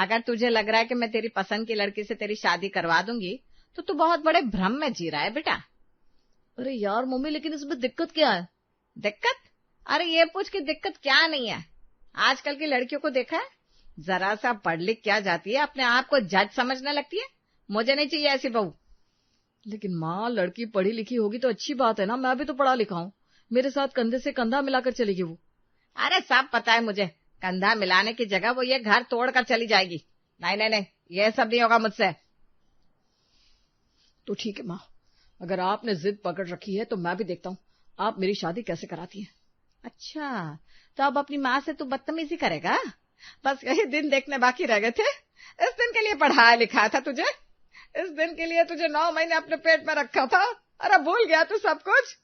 अगर तुझे लग रहा है कि मैं तेरी पसंद की लड़की से तेरी शादी करवा दूंगी तो तू बहुत बड़े भ्रम में जी रहा है बेटा। अरे यार मम्मी, लेकिन इसमें दिक्कत क्या है? दिक्कत? अरे ये पूछ कि दिक्कत क्या नहीं है। आजकल की लड़कियों को देखा है, जरा सा पढ़ लिख क्या जाती है अपने आप को जज समझने लगती है। मुझे नहीं चाहिए ऐसी बहू। लेकिन माँ, लड़की पढ़ी लिखी होगी तो अच्छी बात है ना, मैं भी तो पढ़ा लिखा हूँ। मेरे साथ कंधे से कंधा मिलाकर चलेगी वो। अरे सब पता है मुझे, कंधा मिलाने की जगह वो ये घर तोड़कर चली जाएगी। नहीं नहीं नहीं, ये सब नहीं होगा मुझसे। तो ठीक है माँ, अगर आपने जिद पकड़ रखी है तो मैं भी देखता हूँ आप मेरी शादी कैसे कराती हैं। अच्छा, तो अब अपनी माँ से तू बदतमीजी करेगा? बस यही दिन देखने बाकी रह गए थे। इस दिन के लिए पढ़ाया लिखा था तुझे, इस दिन के लिए तुझे 9 महीने अपने पेट में रखा था। अरे भूल गया तू सब कुछ।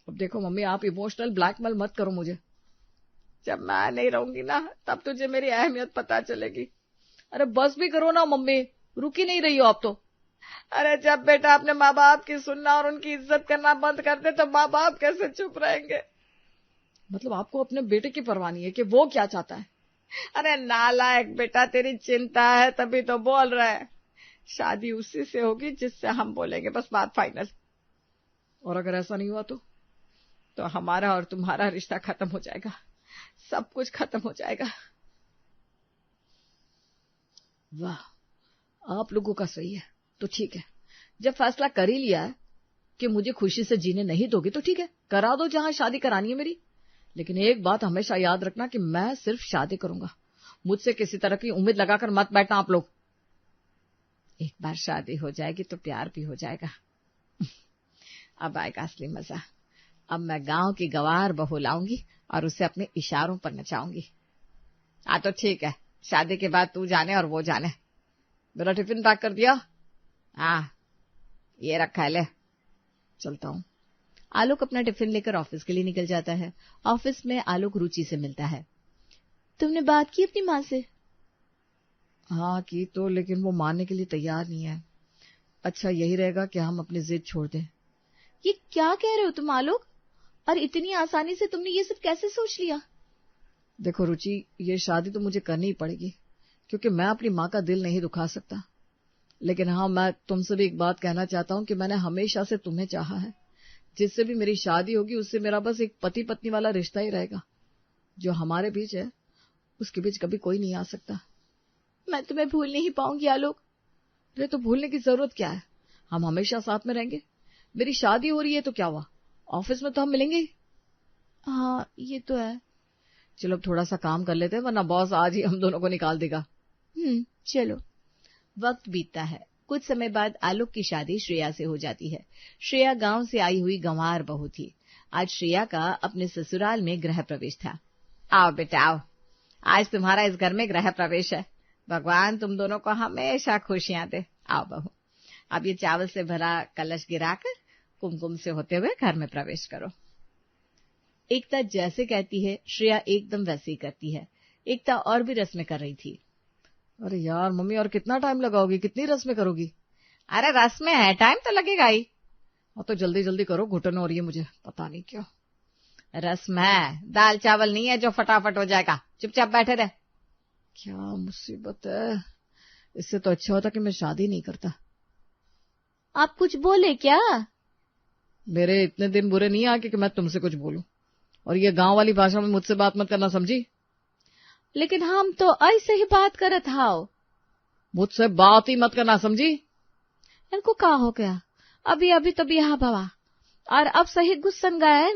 अब देखो मम्मी, आप इमोशनल ब्लैकमेल मत करो मुझे। जब मैं नहीं रहूंगी ना तब तुझे मेरी अहमियत पता चलेगी। अरे बस भी करो ना मम्मी, रुक ही नहीं रही हो आप तो। अरे जब बेटा अपने माँ बाप की सुनना और उनकी इज्जत करना बंद कर दे तो माँ बाप कैसे चुप रहेंगे? मतलब आपको अपने बेटे की परवाह नहीं है कि वो क्या चाहता है? अरे नालायक बेटा, तेरी चिंता है तभी तो बोल रहा है। शादी उसी से होगी जिससे हम बोलेंगे, बस बात फाइनल। और अगर ऐसा नहीं हुआ तो हमारा और तुम्हारा रिश्ता खत्म हो जाएगा, सब कुछ खत्म हो जाएगा। वाह, आप लोगों का सही है। तो ठीक है, जब फैसला कर ही लिया है कि मुझे खुशी से जीने नहीं दोगे तो ठीक है, करा दो जहां शादी करानी है मेरी। लेकिन एक बात हमेशा याद रखना कि मैं सिर्फ शादी करूंगा, मुझसे किसी तरह की उम्मीद लगाकर मत बैठना आप लोग। एक बार शादी हो जाएगी तो प्यार भी हो जाएगा। अब आएगा असली मजा। अब मैं गांव की गवार बहू लाऊंगी और उसे अपने इशारों पर नचाऊंगी। हाँ तो ठीक है, शादी के बाद तू जाने और वो जाने। मेरा टिफिन पैक कर दिया? हाँ, ये रखा है, ले। चलता हूँ। आलोक अपना टिफिन लेकर ऑफिस के लिए निकल जाता है। ऑफिस में आलोक रुचि से मिलता है। तुमने बात की अपनी माँ से? हाँ की तो, लेकिन वो मानने के लिए तैयार नहीं है। अच्छा यही रहेगा कि हम अपनी जिद छोड़ दें। ये क्या कह रहे हो तुम आलोक? और इतनी आसानी से तुमने ये सब कैसे सोच लिया? देखो रुचि, ये शादी तो मुझे करनी ही पड़ेगी क्योंकि मैं अपनी माँ का दिल नहीं दुखा सकता। लेकिन हाँ, मैं तुमसे भी एक बात कहना चाहता हूँ कि मैंने हमेशा से तुम्हें चाहा है। जिससे भी मेरी शादी होगी उससे मेरा बस एक पति पत्नी वाला रिश्ता ही रहेगा। जो हमारे बीच है उसके बीच कभी कोई नहीं आ सकता। मैं तुम्हें भूल नहीं पाऊंगी आलोक। अरे तो भूलने की जरूरत क्या है, हम हमेशा साथ में रहेंगे। मेरी शादी हो रही है तो क्या हुआ, ऑफिस में तो हम मिलेंगे ही। हाँ ये तो है। चलो अब थोड़ा सा काम कर लेते हैं, वरना बॉस आज ही हम दोनों को निकाल देगा। चलो। वक्त बीतता है। कुछ समय बाद आलोक की शादी श्रेया से हो जाती है। श्रेया गांव से आई हुई गंवार बहू थी। आज श्रेया का अपने ससुराल में गृह प्रवेश था। आओ बेटा आओ, आज तुम्हारा इस घर में गृह प्रवेश है। भगवान तुम दोनों को हमेशा खुशियां दे। आओ बहू, अब ये चावल से भरा कलश गिराकर कुमकुम से होते हुए घर में प्रवेश करो। एकता जैसे कहती है श्रेया एकदम वैसे ही करती है। एकता और भी रस्में कर रही थी। अरे यार मम्मी, और कितना टाइम लगाओगी, कितनी रस्में करोगी? अरे रस्में है, टाइम तो लगेगा ही। और तो जल्दी जल्दी करो, घुटन हो रही है मुझे, पता नहीं क्यों। रस्म है, दाल चावल नहीं है जो फटाफट हो जाएगा। चुपचाप बैठे रहे। क्या मुसीबत है, इससे तो अच्छा होता कि मैं शादी नहीं करता। आप कुछ बोले क्या? मेरे इतने दिन बुरे नहीं आके कि मैं तुमसे कुछ बोलूं, और ये गांव वाली भाषा में मुझसे बात मत करना, समझी? लेकिन हम तो ऐसे ही बात करत हाओ। मुझसे बात ही मत करना, समझी? इनको का हो गया? अभी अभी तो बियाह भवा और अब सही गुस्सन गए।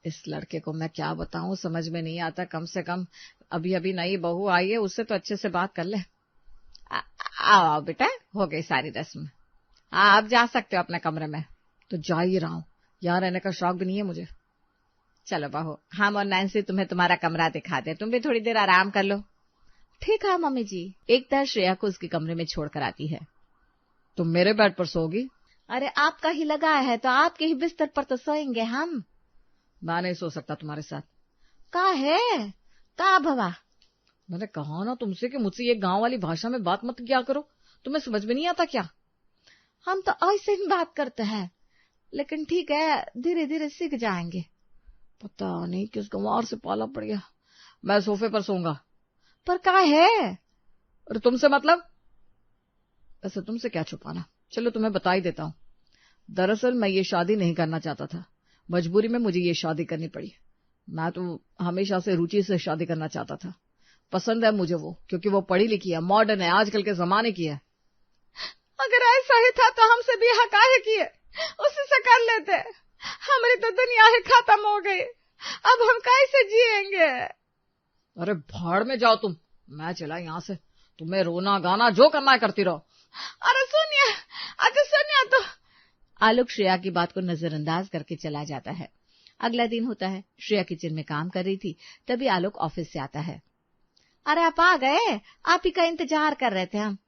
इस लड़के को मैं क्या बताऊं, समझ में नहीं आता। कम से कम अभी अभी नई बहू आई है, उससे तो अच्छे से बात कर ले। आओ आओ बेटा, हो गई सारी रस्म। हाँ अब जा सकते हो अपने कमरे में। तो जा ही रहा हूं, यहाँ रहने का शौक भी नहीं है मुझे। चलो बहू, हम और नैन्सी तुम्हें तुम्हारा कमरा दिखा दे, तुम भी थोड़ी देर आराम कर लो। ठीक है मम्मी जी। एकता श्रेया को उसके कमरे में छोड़कर आती है। तुम मेरे बेड पर सोओगी? अरे आपका ही लगा है तो आपके ही बिस्तर पर तो सोएंगे हम। मैं नहीं सो सकता तुम्हारे साथ। का है का भवा? मैंने कहा ना तुमसे कि मुझसे ये गांव वाली भाषा में बात मत किया करो, तुम्हें समझ में नहीं आता क्या? हम तो ऐसे ही बात करते हैं, लेकिन ठीक है धीरे धीरे सीख जाएंगे। पता नहीं किस गंवार से पाला पड़ गया। मैं सोफे पर सोऊंगा, पर का है? और तुमसे मतलब? ऐसे तुमसे क्या छुपाना, चलो तुम्हें बता ही देता हूं। दरअसल मैं ये शादी नहीं करना चाहता था, मजबूरी में मुझे ये शादी करनी पड़ी। मैं तो हमेशा से रुचि से शादी करना चाहता था। पसंद है मुझे वो, क्योंकि वो पढ़ी लिखी है, मॉडर्न है, आजकल के जमाने की है। अगर ऐसा ही था तो हमसे ब्याह काहे किए? उसी से कर लेते। हमारी तो दुनिया ही खत्म हो गई, अब हम कैसे जिएंगे? अरे भाड़ में जाओ तुम, मैं चला यहां से। तुम्हें रोना गाना जो करना है करती रहो। अरे सुनिए, अच्छा सुनिए तो। आलोक श्रेया की बात को नजरअंदाज करके चला जाता है। अगला दिन होता है। श्रेया किचन में काम कर रही थी, तभी आलोक ऑफिस से आता है। अरे आप आ गए, आप ही का इंतजार कर रहे थे हम।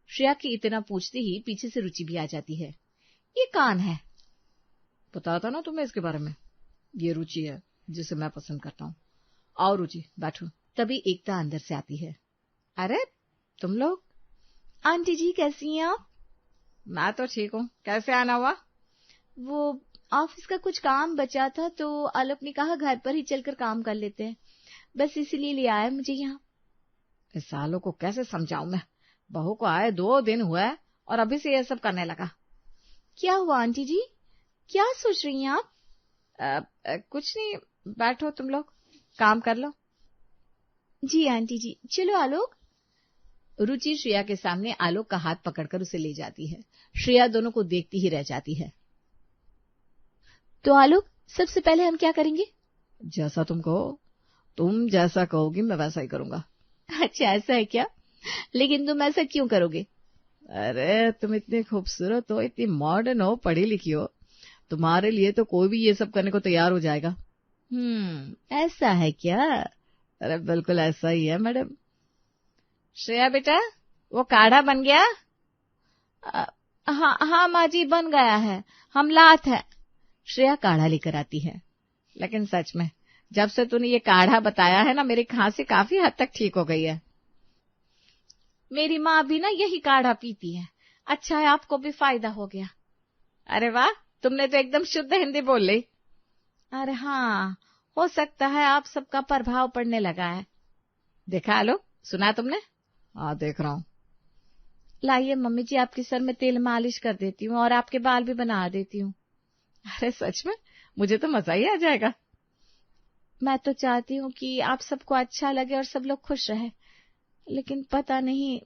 श्रेया की इतना पूछते ही पीछे से रुचि भी आ जाती है। ये कौन है? बताया था ना तुम्हें इसके बारे में, ये रुचि है जिसे मैं पसंद करता हूँ। आओ रुचि बैठो। तभी एकता अंदर से आती है। अरे तुम लोग? आंटी जी कैसी हैं आप? मैं तो ठीक हूँ, कैसे आना हुआ? वो ऑफिस का कुछ काम बचा था तो आलोक ने कहा घर पर ही चलकर काम कर लेते हैं, बस इसीलिए ले आया मुझे यहाँ। इस सालों को कैसे समझाऊं मैं, बहू को आए 2 दिन हुआ है और अभी से ये सब करने लगा। क्या हुआ आंटी जी, क्या सोच रही हैं आप? कुछ नहीं, बैठो तुम लोग, काम कर लो। जी आंटी जी, चलो आलोक। रुचि श्रेया के सामने आलोक का हाथ पकड़कर उसे ले जाती है। श्रेया दोनों को देखती ही रह जाती है। तो आलोक, सबसे पहले हम क्या करेंगे? जैसा तुम कहो, तुम जैसा कहोगी मैं वैसा ही करूंगा। अच्छा ऐसा है क्या? लेकिन तुम ऐसा क्यों करोगे? अरे तुम इतनी खूबसूरत हो, इतनी मॉडर्न हो, पढ़ी लिखी हो, तुम्हारे लिए तो कोई भी ये सब करने को तैयार हो जाएगा। ऐसा है क्या? अरे बिल्कुल ऐसा ही है मैडम। श्रेया बेटा, वो काढ़ा बन गया? हाँ माँ जी, बन गया है, हम लात है। श्रेया काढ़ा लेकर आती है। लेकिन सच में जब से तूने ये काढ़ा बताया है ना, मेरी खांसी काफी हद तक ठीक हो गई है। मेरी माँ भी ना यही काढ़ा पीती है। अच्छा है आपको भी फायदा हो गया। अरे वाह, तुमने तो एकदम शुद्ध हिंदी बोल ली। अरे हाँ, हो सकता है आप सबका प्रभाव पड़ने लगा है। देखा आलोक, सुना तुमने? हाँ देख रहा हूँ। लाइए मम्मी जी, आपके सर में तेल मालिश कर देती हूँ और आपके बाल भी बना देती हूँ। अरे सच में, मुझे तो मजा ही आ जाएगा। मैं तो चाहती हूँ कि आप सबको अच्छा लगे और सब लोग खुश रहे, लेकिन पता नहीं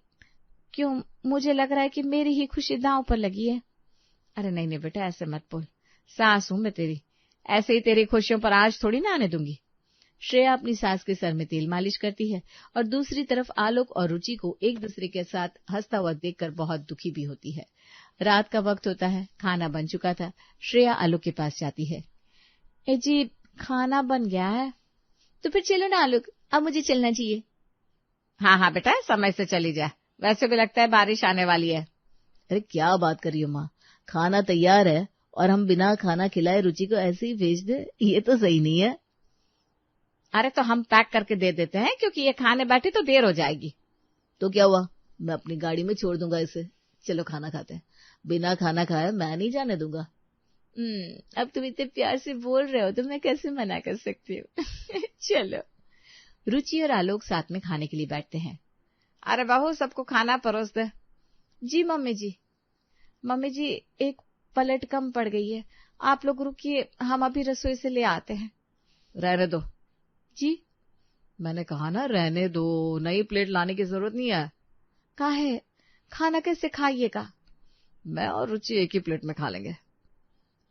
क्यों मुझे लग रहा है कि मेरी ही खुशी दांव पर लगी है। अरे नहीं नहीं बेटा, ऐसे मत बोल, सास हूं मैं तेरी, ऐसे ही तेरी खुशियों पर आज थोड़ी ना आने दूंगी। श्रेया अपनी सास के सर में तेल मालिश करती है और दूसरी तरफ आलोक और रुचि को एक दूसरे के साथ हंसता हुआ देखकर बहुत दुखी भी होती है। रात का वक्त होता है, खाना बन चुका था। श्रेया आलोक के पास जाती है। ए जी, खाना बन गया है, तो फिर चलो ना आलोक, अब मुझे चलना चाहिए। हाँ हाँ बेटा, समय से चली जा, वैसे भी लगता है बारिश आने वाली है। अरे क्या बात कर रही हो माँ, खाना तैयार है और हम बिना खाना खिलाए रुचि को ऐसे ही भेज दे, ये तो सही नहीं है। अरे तो हम पैक करके दे देते हैं, क्योंकि ये खाने बैठी तो देर हो जाएगी। तो क्या हुआ, मैं अपनी गाड़ी में छोड़ दूंगा इसे, चलो खाना खाते हैं। बिना खाना खाए मैं नहीं जाने दूंगा। अब तुम इतने प्यार से बोल रहे हो तो मैं कैसे मना कर सकती हूँ। चलो। रुचि और आलोक साथ में खाने के लिए बैठते हैं। अरे बहू, सबको खाना परोस दे। जी मम्मी जी। मम्मी जी, एक पलट कम पड़ गई है, आप लोग रुकिए, हम अभी रसोई से ले आते हैं। रहने दो। जी मैंने कहा ना रहने दो, नई प्लेट लाने की जरूरत नहीं है। काहे, खाना कैसे खाइएगा? मैं और रुचि एक ही प्लेट में खा लेंगे।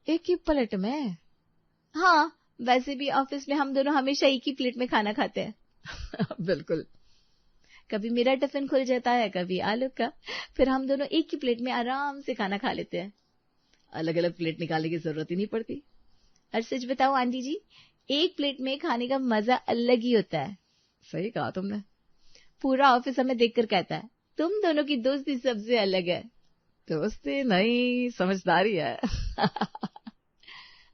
एक ही प्लेट में? हाँ, वैसे भी ऑफिस में हम दोनों हमेशा एक ही प्लेट में खाना खाते हैं। बिल्कुल। कभी मेरा टिफिन खुल जाता है, कभी आलोक का, फिर हम दोनों एक ही प्लेट में आराम से खाना खा लेते हैं। अलग अलग प्लेट निकालने की जरूरत ही नहीं पड़ती। और सच बताओ आंटी जी, एक प्लेट में खाने का मजा अलग ही होता है। सही कहा तुमने। पूरा ऑफिस हमें देखकर कहता है, तुम दोनों की दोस्ती सबसे अलग है। दोस्ती नहीं, समझदारी है।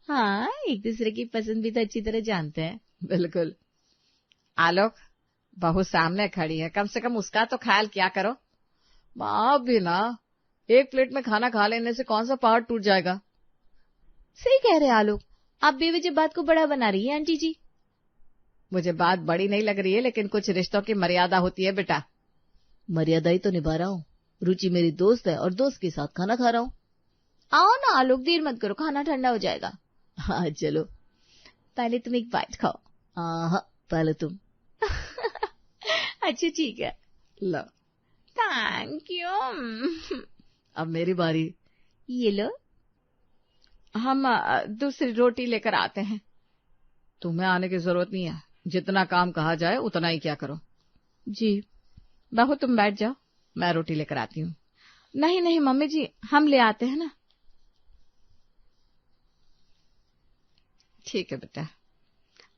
हाँ, एक दूसरे की पसंद भी तो अच्छी तरह जानते हैं। बिल्कुल। आलोक, बहू सामने खड़ी है, कम से कम उसका तो ख्याल किया करो। माँ भी ना, एक प्लेट में खाना खा लेने से कौन सा पहाड़ टूट जाएगा। सही कह रहे आलोक, आप बेवजह बात को बड़ा बना रही है आंटी जी। मुझे बात बड़ी नहीं लग रही है, लेकिन कुछ रिश्तों की मर्यादा होती है बेटा। मर्यादा ही तो निभा रहा हूँ। रुचि मेरी दोस्त है और दोस्त के साथ खाना खा रहा हूँ। आओ ना आलोक, देर मत करो, खाना ठंडा हो जाएगा। हाँ चलो, पहले तुम एक बाइट खाओ। हाँ पहले तुम। अच्छा ठीक है, लो। Thank you. अब मेरी बारी। ये लो। हम दूसरी रोटी लेकर आते हैं। तुम्हें आने की जरूरत नहीं है, जितना काम कहा जाए उतना ही क्या करो। जी। बहू तुम बैठ जाओ, मैं रोटी लेकर आती हूँ। नहीं नहीं मम्मी जी, हम ले आते हैं ना। ठीक है बेटा।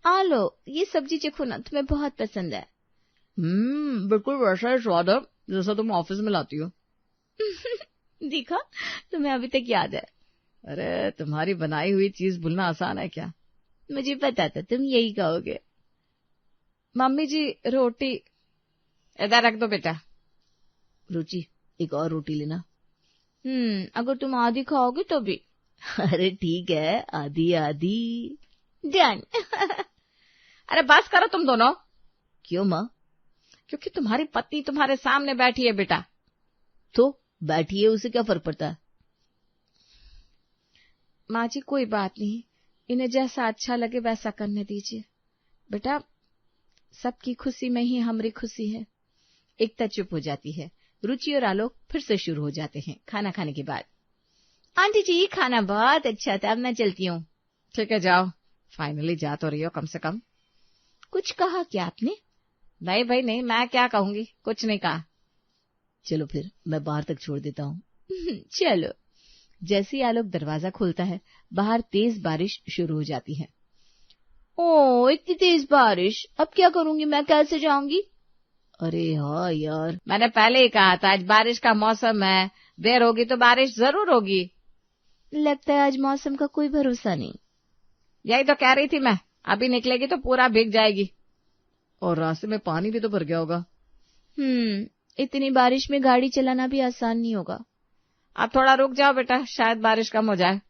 आ लो, ये सब्जी चखो ना, तुम्हें बहुत पसंद है। बिल्कुल वैसा ही स्वाद है जैसा तुम ऑफिस में लाती हो। देखा, तुम्हें अभी तक याद है। अरे तुम्हारी बनाई हुई चीज भूलना आसान है क्या? मुझे पता था तुम यही कहोगे। मम्मी जी रोटी इधर रख दो बेटा। रुचि एक और रोटी लेना। अगर तुम आधी खाओगे तो भी। अरे ठीक है, आधी आधी। डन। अरे बस करो तुम दोनों। क्यों माँ? क्योंकि तुम्हारी पत्नी तुम्हारे सामने बैठी है बेटा। तो बैठी है, उसे क्या फर्क पड़ता है? माँ जी कोई बात नहीं, इन्हें जैसा अच्छा लगे वैसा करने दीजिए बेटा। सबकी खुशी में ही हमारी खुशी है। एकता चुप हो जाती है। रुचि और आलोक फिर से शुरू हो जाते हैं खाना खाने के बाद। आंटी जी खाना बहुत अच्छा था, अब मैं चलती हूँ। ठीक है जाओ, फाइनली जा तो रही हो कम से कम। कुछ कहा क्या आपने? नहीं भाई नहीं, मैं क्या कहूंगी, कुछ नहीं कहा। चलो फिर मैं बाहर तक छोड़ देता हूँ। चलो। जैसे ही आलोक दरवाजा खोलता है, बाहर तेज बारिश शुरू हो जाती है। ओ इतनी तेज बारिश, अब क्या करूंगी मैं, कैसे जाऊंगी? अरे हाँ यार, मैंने पहले ही कहा था आज बारिश का मौसम है, देर होगी तो बारिश जरूर होगी। लगता है आज मौसम का कोई भरोसा नहीं। यही तो कह रही थी मैं, अभी निकलेगी तो पूरा भीग जाएगी। और रास्ते में पानी भी तो भर गया होगा। इतनी बारिश में गाड़ी चलाना भी आसान नहीं होगा। अब थोड़ा रुक जाओ बेटा, शायद बारिश कम हो जाए।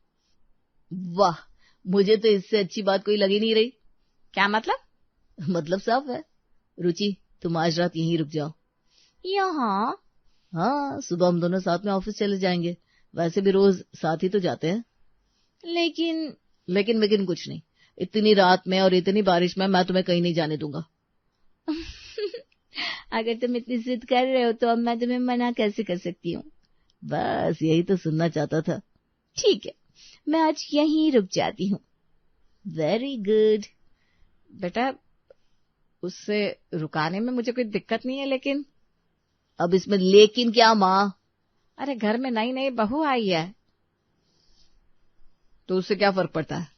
वाह, मुझे तो इससे अच्छी बात कोई लगी नहीं रही। क्या मतलब? मतलब साफ है। रुचि तुम आज रात यहीं रुक जाओ। यहाँ? हाँ, सुबह हम दोनों साथ में ऑफिस चले जाएंगे। वैसे भी रोज साथ ही तो जाते हैं। लेकिन कुछ नहीं, इतनी रात में और इतनी बारिश में मैं तुम्हें कहीं नहीं जाने दूंगा। अगर तुम इतनी जिद कर रहे हो तो अब मैं तुम्हें मना कैसे कर सकती हूँ? बस यही तो सुनना चाहता था। ठीक है, मैं आज यहीं रुक जाती हूँ। Very good. बेटा उससे रुकाने में मुझे कोई दिक्कत नहीं है, लेकिन अब इसमें लेकिन क्या माँ? अरे घर में नई नई बहू आई है। तो उससे क्या फर्क पड़ता है?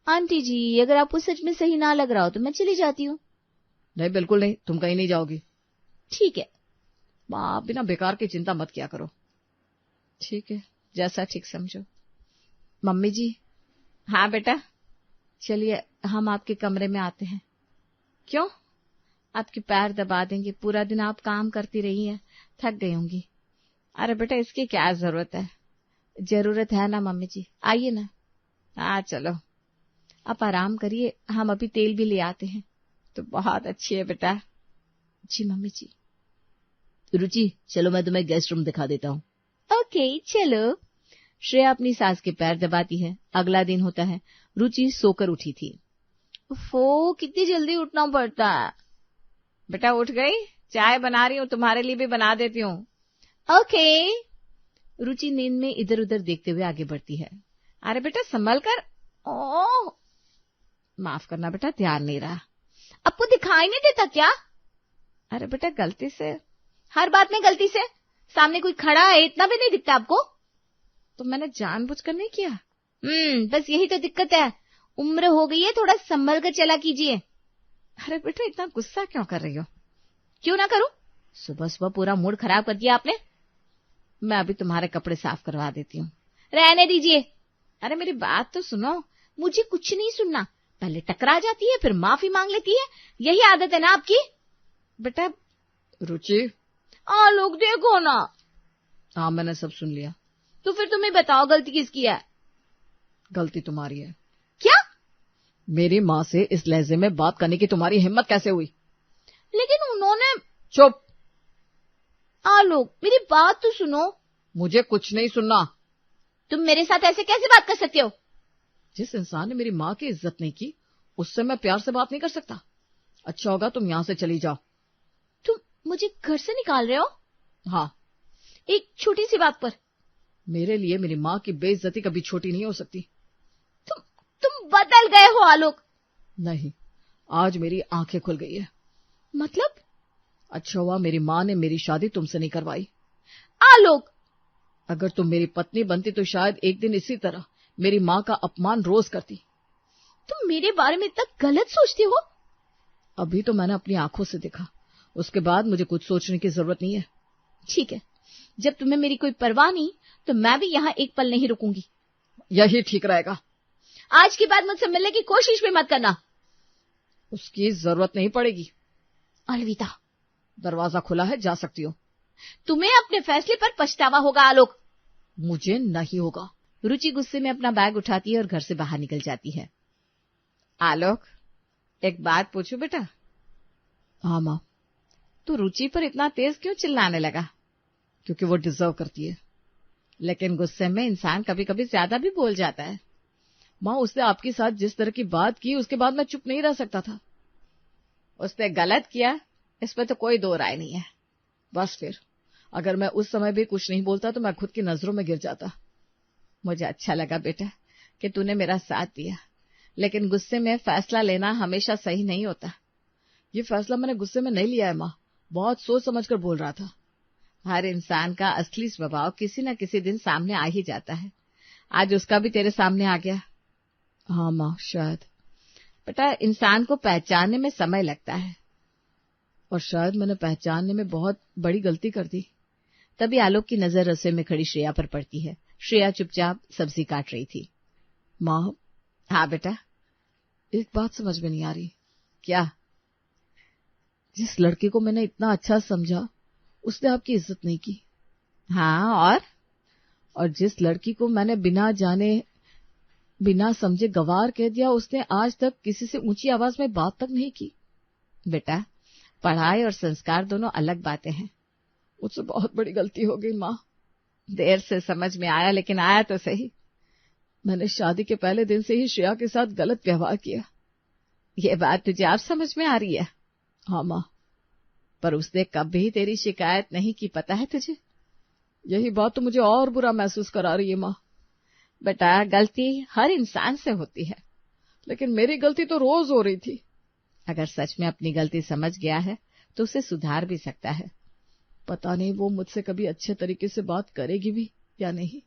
आंटी जी अगर आपको सच में सही ना लग रहा हो तो मैं चली जाती हूँ। नहीं बिल्कुल नहीं, तुम कहीं नहीं जाओगी। ठीक है। माँ बिना बेकार की चिंता मत किया करो। ठीक है, जैसा ठीक समझो। मम्मी जी। हाँ बेटा। चलिए हम आपके कमरे में आते हैं। क्यों? आपके पैर दबा देंगे, पूरा दिन आप काम करती रही हैं, थक गई होंगी। अरे बेटा इसकी क्या जरूरत है? जरूरत है ना मम्मी जी, आइए ना। हाँ चलो। आप आराम करिए, हम अभी तेल भी ले आते हैं। तो बहुत अच्छी है बेटा। जी मम्मी जी। रुचि चलो मैं तुम्हें गेस्ट रूम दिखा देता हूँ। ओके चलो। श्रेया अपनी सास के पैर दबाती है। अगला दिन होता है। रुचि सोकर उठी थी। कितनी जल्दी उठना पड़ता है। बेटा उठ गई, चाय बना रही हूँ, तुम्हारे लिए भी बना देती हूँ। ओके। रुचि नींद में इधर उधर देखते हुए आगे बढ़ती है। अरे बेटा संभल कर। ओह माफ करना बेटा, ध्यान नहीं रहा। आपको दिखाई नहीं देता क्या? अरे बेटा गलती से। हर बात में गलती से? सामने कोई खड़ा है इतना भी नहीं दिखता आपको? तो मैंने जानबूझकर नहीं किया। बस यही तो दिक्कत है, उम्र हो गई है, थोड़ा संभल कर चला कीजिए। अरे बेटा इतना गुस्सा क्यों कर रही हो? क्यों ना करूं, सुबह सुबह पूरा मूड खराब कर दिया आपने। मैं अभी तुम्हारे कपड़े साफ करवा देती हूँ। रहने दीजिए। अरे मेरी बात तो सुनो। मुझे कुछ नहीं सुनना, पहले टकरा जाती है फिर माफी मांग लेती है, यही आदत है ना आपकी। बेटा रुचि। लोग देखो ना। हाँ मैंने सब सुन लिया। तो फिर तुम्हें बताओ गलती किसकी है? गलती तुम्हारी है। क्या? मेरी माँ से इस लहजे में बात करने की तुम्हारी हिम्मत कैसे हुई? लेकिन उन्होंने। चुप। आलोक, मेरी बात तो सुनो। मुझे कुछ नहीं सुनना। तुम मेरे साथ ऐसे कैसे बात कर सकते हो? जिस इंसान ने मेरी माँ की इज्जत नहीं की, उससे मैं प्यार से बात नहीं कर सकता। अच्छा होगा तुम यहाँ से चली जाओ। तुम मुझे घर से निकाल रहे हो? हाँ, एक छोटी सी बात पर। मेरे लिए मेरी माँ की बेइज्जती कभी छोटी नहीं हो सकती। तुम बदल गए हो आलोक। नहीं, आज मेरी आंखें खुल गई है। मतलब? अच्छा हुआ मेरी माँ ने मेरी शादी तुमसे नहीं करवाई। आलोक, अगर तुम मेरी पत्नी बनती तो शायद एक दिन इसी तरह मेरी माँ का अपमान रोज करती। तुम मेरे बारे में इतना गलत सोचते हो? अभी तो मैंने अपनी आंखों से देखा, उसके बाद मुझे कुछ सोचने की जरूरत नहीं है। ठीक है, जब तुम्हें मेरी कोई परवाह नहीं तो मैं भी यहाँ एक पल नहीं रुकूंगी। यही ठीक रहेगा। आज के बाद मुझसे मिलने की कोशिश भी मत करना। उसकी जरूरत नहीं पड़ेगी। अलविदा। दरवाजा खुला है, जा सकती हो। तुम्हें अपने फैसले पर पछतावा होगा आलोक। मुझे नहीं होगा। रुचि गुस्से में अपना बैग उठाती है और घर से बाहर निकल जाती है। आलोक, एक बात पूछूं बेटा? हाँ माँ। तू रुचि पर इतना तेज क्यों चिल्लाने लगा? क्योंकि वो डिजर्व करती है। लेकिन गुस्से में इंसान कभी कभी ज्यादा भी बोल जाता है। माँ, उसने आपके साथ जिस तरह की बात की उसके बाद मैं चुप नहीं रह सकता था। उसने गलत किया, इस पर तो कोई दो राय नहीं है। बस फिर अगर मैं उस समय भी कुछ नहीं बोलता तो मैं खुद की नजरों में गिर जाता। मुझे अच्छा लगा बेटा कि तूने मेरा साथ दिया, लेकिन गुस्से में फैसला लेना हमेशा सही नहीं होता। ये फैसला मैंने गुस्से में नहीं लिया है माँ, बहुत सोच समझकर बोल रहा था। हर इंसान का असली स्वभाव किसी न किसी दिन सामने आ ही जाता है। आज उसका भी तेरे सामने आ गया। हाँ माँ, शायद। बेटा, इंसान को पहचानने में समय लगता है, और शायद मैंने पहचानने में बहुत बड़ी गलती कर दी। तभी आलोक की नजर रसोई में खड़ी श्रेया पर पड़ती है। श्रेया चुपचाप सब्जी काट रही थी। माँ। हाँ बेटा। एक बात समझ में नहीं आ रही। क्या? जिस लड़के को मैंने इतना अच्छा समझा उसने आपकी इज्जत नहीं की। हाँ, और जिस लड़की को मैंने बिना जाने बिना समझे गवार कह दिया उसने आज तक किसी से ऊंची आवाज में बात तक नहीं की। बेटा, पढ़ाई और संस्कार दोनों अलग बातें हैं। मुझसे बहुत बड़ी गलती हो गई माँ। देर से समझ में आया, लेकिन आया तो सही। मैंने शादी के पहले दिन से ही श्रेया के साथ गलत व्यवहार किया। ये बात तुझे आप समझ में आ रही है? हाँ माँ। पर उसने कभी तेरी शिकायत नहीं की, पता है तुझे? यही बात तो मुझे और बुरा महसूस करा रही है माँ। बेटा, गलती हर इंसान से होती है, लेकिन मेरी गलती तो रोज हो रही थी। अगर सच में अपनी गलती समझ गया है तो उसे सुधार भी सकता है। पता नहीं वो मुझसे कभी अच्छे तरीके से बात करेगी भी या नहीं।